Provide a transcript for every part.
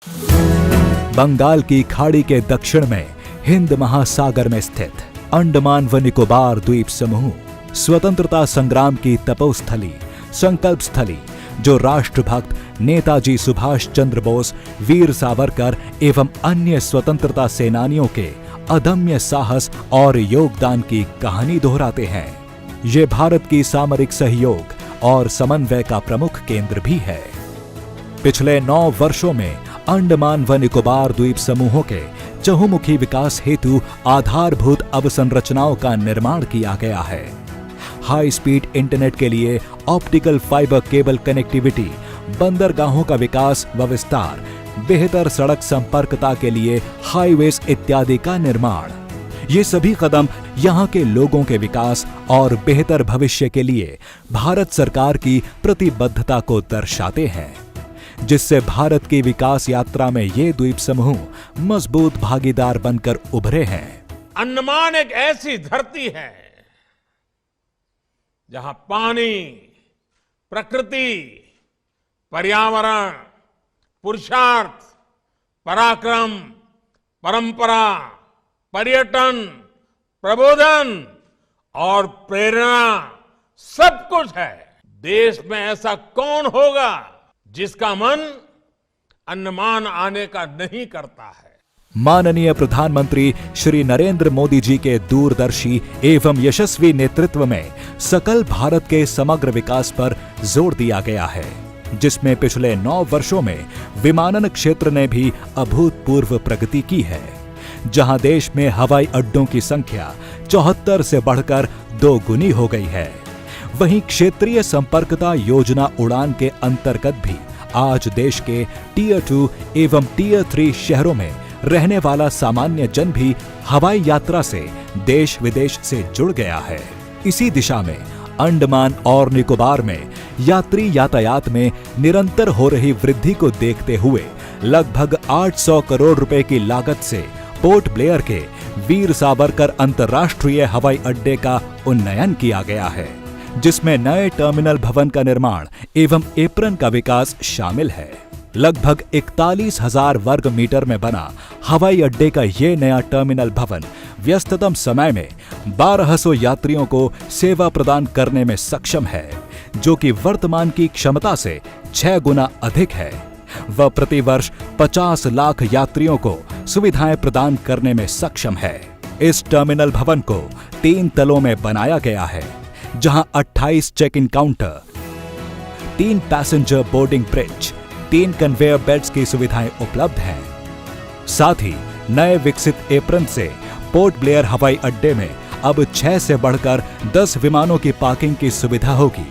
बंगाल की खाड़ी के दक्षिण में हिंद महासागर में स्थित अंडमान व निकोबार द्वीप समूह स्वतंत्रता संग्राम की तपोस्थली, संकल्प स्थली, जो राष्ट्रभक्त नेताजी सुभाष चंद्र बोस, वीर सावरकर एवं अन्य स्वतंत्रता सेनानियों के अदम्य साहस और योगदान की कहानी दोहराते हैं। ये भारत की सामरिक सहयोग और समन्वय का प्रमुख केंद्र भी है। पिछले 9 वर्षों में अंडमान व निकोबार द्वीप समूहों के चहुमुखी विकास हेतु आधारभूत अवसंरचनाओं का निर्माण किया गया है। हाई स्पीड इंटरनेट के लिए ऑप्टिकल फाइबर केबल कनेक्टिविटी, बंदरगाहों का विकास व विस्तार, बेहतर सड़क संपर्कता के लिए हाईवेज इत्यादि का निर्माण। ये सभी कदम यहाँ के लोगों के विकास और बेहतर भविष्य के लिए भारत सरकार की प्रतिबद्धता को दर्शाते हैं, जिससे भारत की विकास यात्रा में ये द्वीप समूह मजबूत भागीदार बनकर उभरे हैं। अंडमान एक ऐसी धरती है जहां पानी, प्रकृति, पर्यावरण, पुरुषार्थ, पराक्रम, परंपरा, पर्यटन, प्रबोधन और प्रेरणा सब कुछ है। देश में ऐसा कौन होगा जिसका मन अंडमान आने का नहीं करता है। माननीय प्रधानमंत्री श्री नरेंद्र मोदी जी के दूरदर्शी एवं यशस्वी नेतृत्व में सकल भारत के समग्र विकास पर जोर दिया गया है, जिसमें पिछले 9 वर्षों में विमानन क्षेत्र ने भी अभूतपूर्व प्रगति की है, जहां देश में हवाई अड्डों की संख्या 74 से बढ़कर 2 गुनी हो गई है। वहीं क्षेत्रीय संपर्कता योजना उड़ान के अंतर्गत भी आज देश के टियर 2 एवं टियर 3 शहरों में रहने वाला सामान्य जन भी हवाई यात्रा से देश विदेश से जुड़ गया है। इसी दिशा में अंडमान और निकोबार में यात्री यातायात में निरंतर हो रही वृद्धि को देखते हुए लगभग 800 करोड़ रुपए की लागत से पोर्ट ब्लेयर के वीर सावरकर अंतर्राष्ट्रीय हवाई अड्डे का उन्नयन किया गया है, जिसमें नए टर्मिनल भवन का निर्माण एवं एप्रन का विकास शामिल है। लगभग 41,000 वर्ग मीटर में बना हवाई अड्डे का ये नया टर्मिनल भवन व्यस्ततम समय में 1200 यात्रियों को सेवा प्रदान करने में सक्षम है, जो कि वर्तमान की क्षमता से 6 गुना अधिक है। वह प्रतिवर्ष 50 लाख यात्रियों को सुविधाएं प्रदान करने में सक्षम है। इस टर्मिनल भवन को 3 तलों में बनाया गया है, जहां 28 check in counter, 3 passenger boarding bridge, 3 conveyor belts की सुविधाएं उपलब्ध हैं। साथ ही नए विकसित एप्रन से पोर्ट ब्लेयर हवाई अड्डे में अब 6 से बढ़कर 10 विमानों की पार्किंग की सुविधा होगी।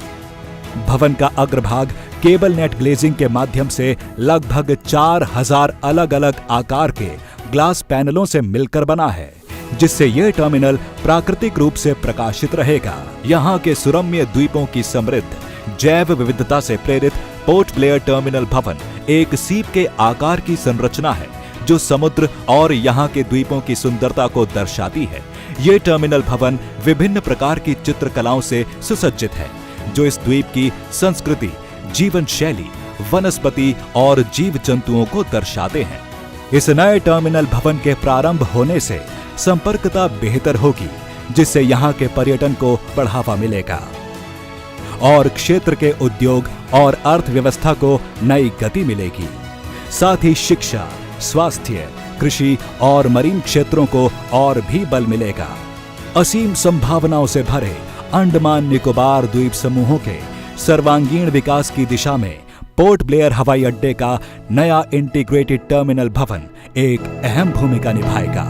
भवन का अग्रभाग केबल नेट ग्लेजिंग के माध्यम से लगभग 4000 अलग अलग आकार के ग्लास पैनलों से मिलकर बना है, जिससे यह टर्मिनल प्राकृतिक रूप से प्रकाशित रहेगा। यहाँ के सुरम्य द्वीपों की समृद्ध जैव विविधता से प्रेरित पोर्ट ब्लेयर टर्मिनल भवन एक सीप के आकार की संरचना है, जो समुद्र और यहाँ के द्वीपों की सुंदरता को दर्शाती है। ये टर्मिनल भवन विभिन्न प्रकार की चित्रकलाओं से सुसज्जित है, जो इस द्वीप की संस्कृति, जीवन शैली, वनस्पति और जीव जंतुओं को दर्शाते हैं। इस नए टर्मिनल भवन के प्रारंभ होने से संपर्कता बेहतर होगी, जिससे यहाँ के पर्यटन को बढ़ावा मिलेगा और क्षेत्र के उद्योग और अर्थव्यवस्था को नई गति मिलेगी। साथ ही शिक्षा, स्वास्थ्य, कृषि और मरीन क्षेत्रों को और भी बल मिलेगा। असीम संभावनाओं से भरे अंडमान निकोबार द्वीप समूहों के सर्वांगीण विकास की दिशा में पोर्ट ब्लेयर हवाई अड्डे का नया इंटीग्रेटेड टर्मिनल भवन एक अहम भूमिका निभाएगा।